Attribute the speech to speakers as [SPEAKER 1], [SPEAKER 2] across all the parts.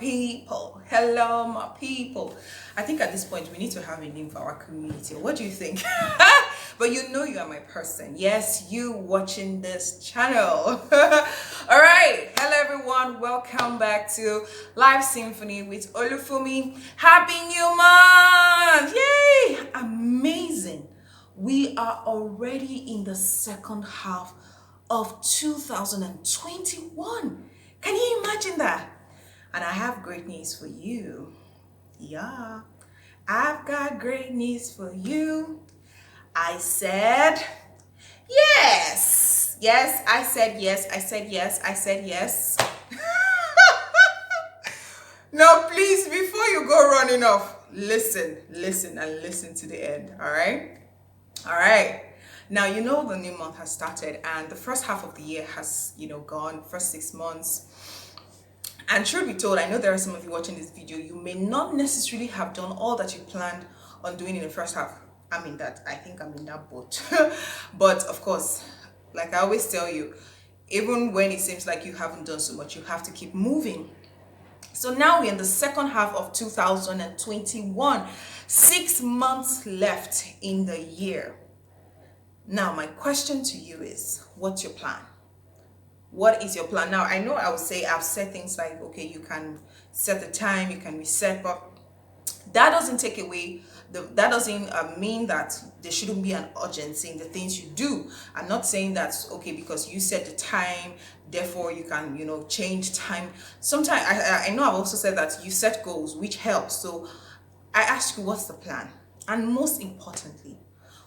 [SPEAKER 1] people. Hello, my people. I think at this point we need to have a name for our community. What do you think? But you know you are my person. Yes, you watching this channel. All right. Hello, everyone. Welcome back to Live Symphony with Olufumi. Happy New Month! Yay! Amazing. We are already in the second half of 2021. Can you imagine that? And I have great news for you. Yeah, I've got great news for you. I said yes. Yes, I said yes. I said yes. I said yes. Now, please, before you go running off, listen, and listen to the end. All right? All right. Now, you know the new month has started and the first half of the year has, gone, first 6 months. And truth be told, I know there are some of you watching this video, you may not necessarily have done all that you planned on doing in the first half. I think I'm in that boat. But of course, like I always tell you, even when it seems like you haven't done so much, you have to keep moving. So now we're in the second half of 2021, 6 months left in the year. Now, my question to you is, what's your plan? What is your plan? Now, I know I would say I've said things like, okay, you can set the time, you can reset, but that doesn't take away, that doesn't mean that there shouldn't be an urgency in the things you do. I'm not saying that, okay, because you set the time, therefore you can, change time. Sometimes, I know I've also said that you set goals, which helps. So I ask you, what's the plan? And most importantly,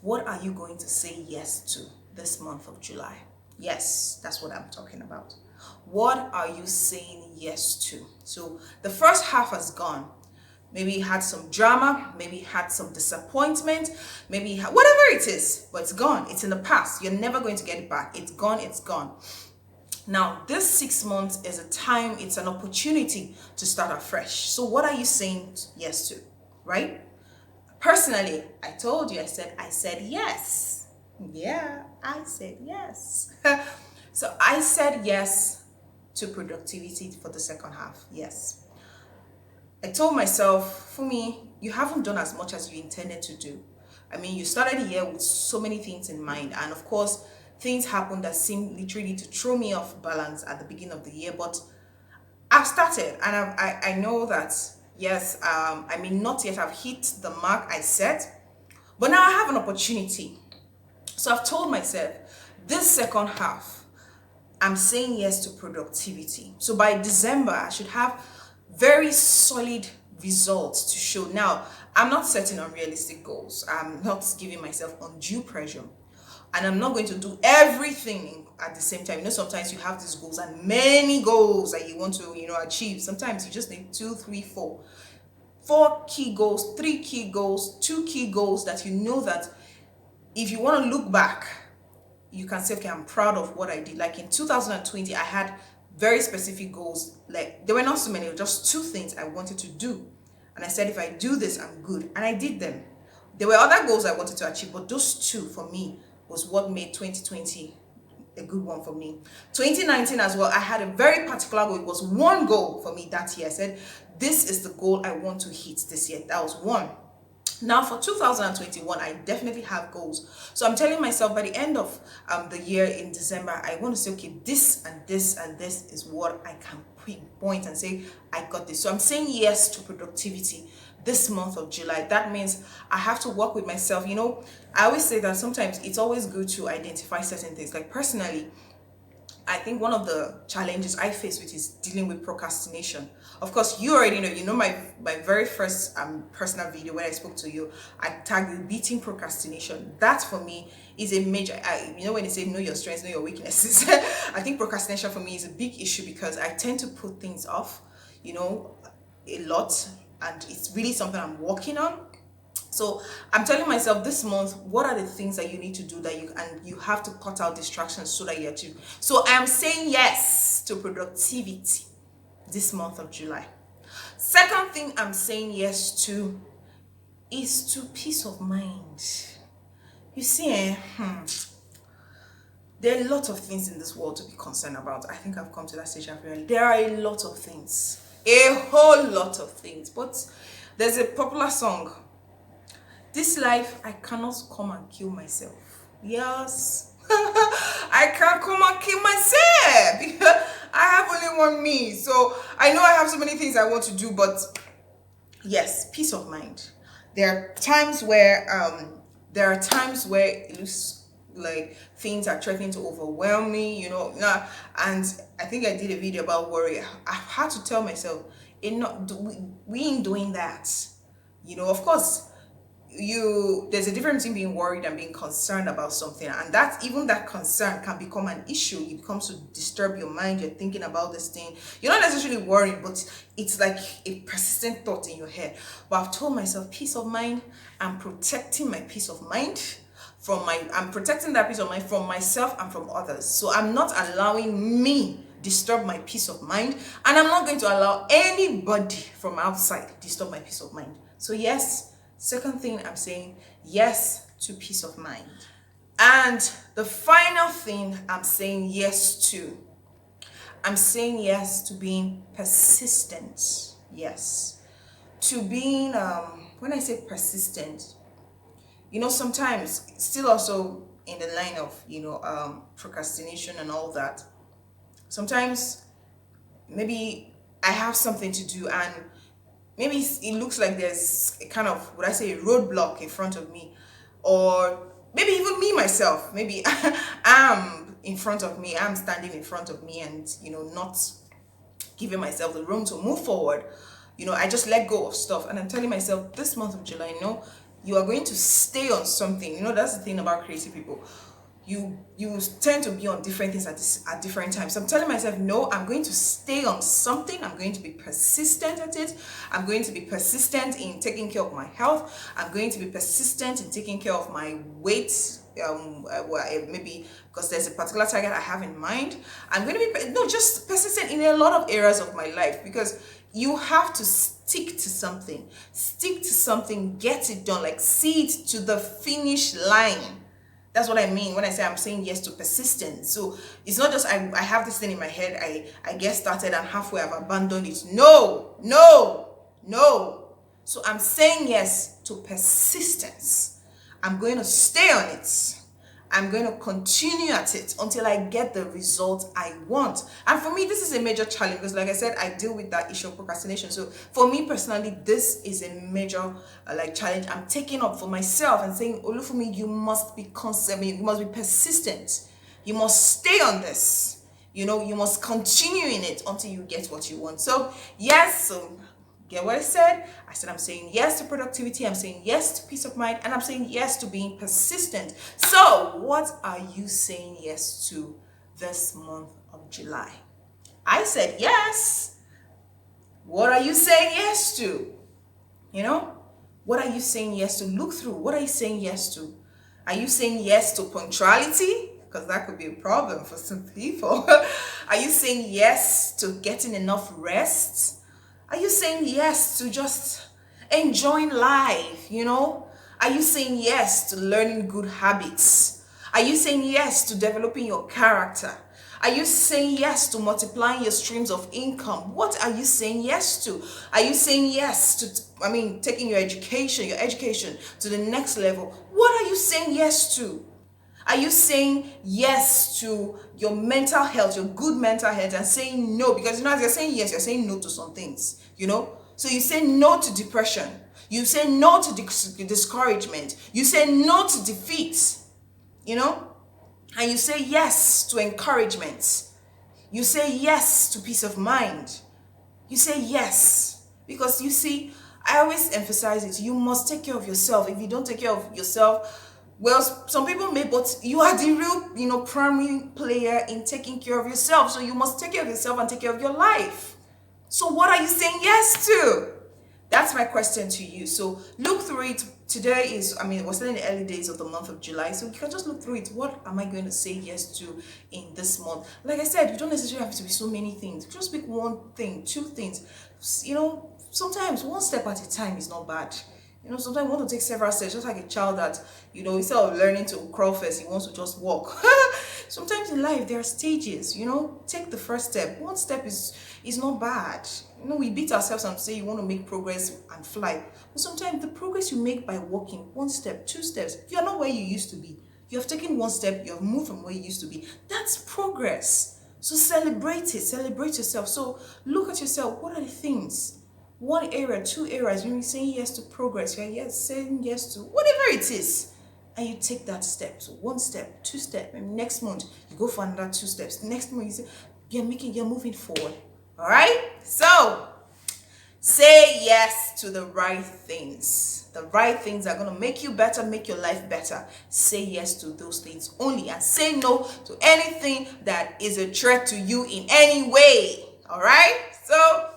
[SPEAKER 1] what are you going to say yes to this month of July? Yes, that's what I'm talking about. What are you saying yes to? So the first half has gone. Maybe you had some drama, maybe you had some disappointment, maybe you had, whatever it is, but it's gone. It's in the past. You're never going to get it back. It's gone, it's gone. Now, this 6 months is a time, it's an opportunity to start afresh. So what are you saying yes to, right? Personally, I told you, I said yes. Yeah, I said yes. So I said yes to productivity for the second half. Yes. I told myself, for me, you haven't done as much as you intended to do. I mean, you started the year with so many things in mind. And of course, things happened that seemed literally to throw me off balance at the beginning of the year. But I've started and I know that, yes, I may not yet have hit the mark I set, but now I have an opportunity. So I've told myself, this second half, I'm saying yes to productivity. So by December, I should have very solid results to show. Now, I'm not setting unrealistic goals. I'm not giving myself undue pressure. And I'm not going to do everything at the same time. Sometimes you have these goals and many goals that you want to, achieve. Sometimes you just need 2, 3, 4. 4 key goals, 3 key goals, 2 key goals that you know that if you want to look back, you can say, okay, I'm proud of what I did. Like in 2020, I had very specific goals. Like there were not so many, just 2 things I wanted to do. And I said, if I do this, I'm good. And I did them. There were other goals I wanted to achieve, but those 2 for me was what made 2020 a good one for me. 2019 as well, I had a very particular goal. It was one goal for me that year. I said, this is the goal I want to hit this year. That was one. Now for 2021, I definitely have goals. So I'm telling myself by the end of the year in December, I want to say, okay, this and this and this is what I can pinpoint and say, I got this. So I'm saying yes to productivity this month of July. That means I have to work with myself. I always say that sometimes it's always good to identify certain things. Like personally, I think one of the challenges I face with is dealing with procrastination. Of course, you already know, my very first personal video when I spoke to you, I tagged you beating procrastination. That for me is a major, when they say know your strengths, know your weaknesses, I think procrastination for me is a big issue because I tend to put things off, a lot, and it's really something I'm working on. So I'm telling myself this month, what are the things that you need to do that you have to cut out distractions so that you achieve. So I am saying yes to productivity this month of July. Second thing I'm saying yes to is to peace of mind. You see, there are a lot of things in this world to be concerned about. I think I've come to that stage of reality. There are a lot of things. a whole lot of things. But there's a popular song, this life I cannot come and kill myself. Yes. I can't come and kill myself because I have only one me. So I know I have so many things I want to do, but yes, peace of mind. There are times where it looks like things are threatening to overwhelm me, now. And I think I did a video about worry. I've had to tell myself, we ain't doing that. Of course, there's a difference between being worried and being concerned about something, and that concern can become an issue. It becomes to disturb your mind. You're thinking about this thing, you're not necessarily worried, but it's like a persistent thought in your head. But I've told myself, peace of mind, I'm protecting my peace of mind I'm protecting that peace of mind from myself and from others. So I'm not allowing me disturb my peace of mind, and I'm not going to allow anybody from outside disturb my peace of mind. So yes, second thing, I'm saying yes to peace of mind. And the final thing I'm saying yes to, I'm saying yes to being persistent. Yes. To being, when I say persistent, sometimes still also in the line of, procrastination and all that. Sometimes maybe I have something to do, and maybe it looks like there's a kind of, would I say, a roadblock in front of me, or maybe even me myself, maybe I'm in front of me, I'm standing in front of me, and not giving myself the room to move forward. I just let go of stuff, and I'm telling myself, this month of July, you are going to stay on something. That's the thing about creative people. You tend to be on different things at different times. So I'm telling myself, no, I'm going to stay on something. I'm going to be persistent at it. I'm going to be persistent in taking care of my health. I'm going to be persistent in taking care of my weight. Maybe because there's a particular target I have in mind. I'm going to be just persistent in a lot of areas of my life, because you have to stick to something. Get it done, like see it to the finish line. That's what I mean when I say I'm saying yes to persistence. So it's not just I have this thing in my head, I get started and halfway I've abandoned it. No. So I'm saying yes to persistence. I'm going to stay on it. I'm going to continue at it until I get the result I want. And for me, this is a major challenge because, like I said, I deal with that issue of procrastination. So for me personally, this is a major challenge I'm taking up for myself and saying, Olufumi, you must be consistent. You must be persistent. You must stay on this. You must continue in it until you get what you want. So yes, get what I said? I said I'm saying yes to productivity, I'm saying yes to peace of mind, and I'm saying yes to being persistent. So what are you saying yes to this month of July? I said yes. What are you saying yes to? What are you saying yes to? Look through. What are you saying yes to? Are you saying yes to punctuality? Because that could be a problem for some people. Are you saying yes to getting enough rest? Are you saying yes to just enjoying life, Are you saying yes to learning good habits? Are you saying yes to developing your character? Are you saying yes to multiplying your streams of income? What are you saying yes to? Are you saying yes to, taking your education to the next level? What are you saying yes to? Are you saying yes to your mental health, your good mental health, and saying no? Because as you're saying yes, you're saying no to some things, So you say no to depression. You say no to discouragement. You say no to defeat, And you say yes to encouragement. You say yes to peace of mind. You say yes. Because you see, I always emphasize it. You must take care of yourself. If you don't take care of yourself, well, some people may, but you are the real, primary player in taking care of yourself. So you must take care of yourself and take care of your life. So what are you saying yes to? That's my question to you. So look through it. Today is, we're still in the early days of the month of July. So you can just look through it. What am I going to say yes to in this month? Like I said, you don't necessarily have to be so many things. Just pick one thing, two things. Sometimes one step at a time is not bad. You know, sometimes you want to take several steps, just like a child that, instead of learning to crawl first, he wants to just walk. Sometimes in life, there are stages, take the first step. One step is not bad. We beat ourselves and say you want to make progress and fly. But sometimes the progress you make by walking, one step, two steps, you're not where you used to be. You have taken one step, you have moved from where you used to be. That's progress. So celebrate it, celebrate yourself. So look at yourself. What are the things? One area, two areas, when you're saying yes to progress, you're saying yes to whatever it is, and you take that step. So one step, two steps, and next month you go for another two steps. Next month you say you're moving forward. All right. So say yes to the right things. The right things are going to make you better, make your life better. Say yes to those things only, and say no to anything that is a threat to you in any way. All right. So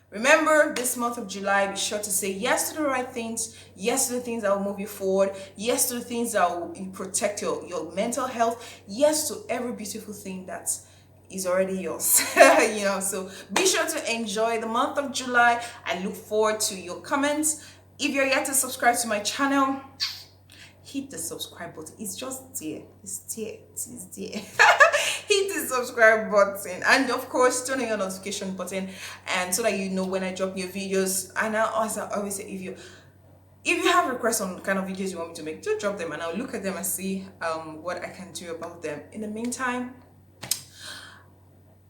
[SPEAKER 1] remember, this month of July, be sure to say yes to the right things, yes to the things that will move you forward, yes to the things that will protect your mental health, yes to every beautiful thing that is already yours. So be sure to enjoy the month of July. I look forward to your comments. If you're yet to subscribe to my channel, hit the subscribe button. It's just there. It's there. It's there. Hit the subscribe button, and of course turn on your notification button, and so that you know when I drop new videos. And I always say, if you have requests on the kind of videos you want me to make, just drop them and I'll look at them and see what I can do about them. In the meantime,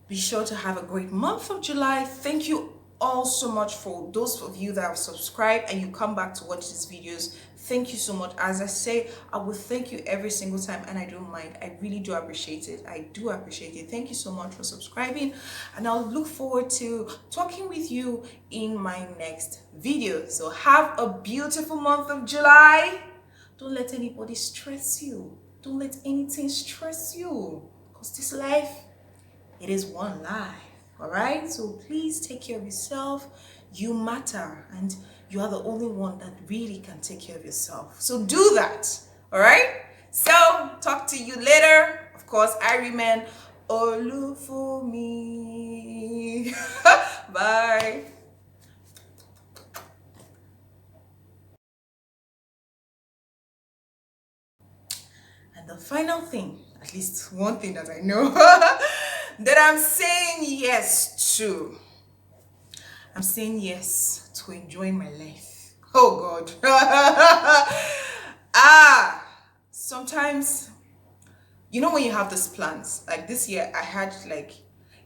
[SPEAKER 1] be sure to have a great month of July. Thank you all so much for those of you that have subscribed and you come back to watch these videos. Thank you so much. As I say, I will thank you every single time, and I don't mind. I really do appreciate it. I do appreciate it. Thank you so much for subscribing, and I'll look forward to talking with you in my next video. So have a beautiful month of July. Don't let anybody stress you. Don't let anything stress you, because this life, it is one life. All right, so please take care of yourself. You matter, and you are the only one that really can take care of yourself. So do that. All right, so talk to you later. Of course, I remain Olufumi. Bye. And the final thing, at least one thing that I know, that I'm saying yes to. I'm saying yes to enjoying my life. Oh God. Sometimes, when you have these plans, like this year, I had like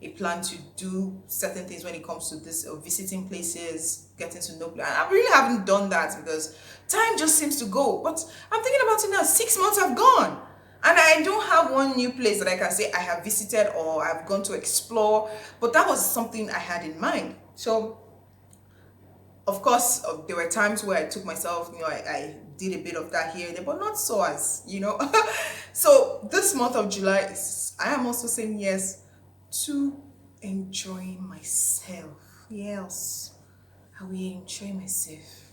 [SPEAKER 1] a plan to do certain things when it comes to this visiting places, getting to know. And I really haven't done that because time just seems to go. But I'm thinking about it now. 6 months have gone. And I don't have one new place that I can say I have visited or I've gone to explore. But that was something I had in mind. So of course, there were times where I took myself, I did a bit of that here and there, but not so as, So this month of July, I am also saying yes to enjoying myself. Yes, I will enjoy myself.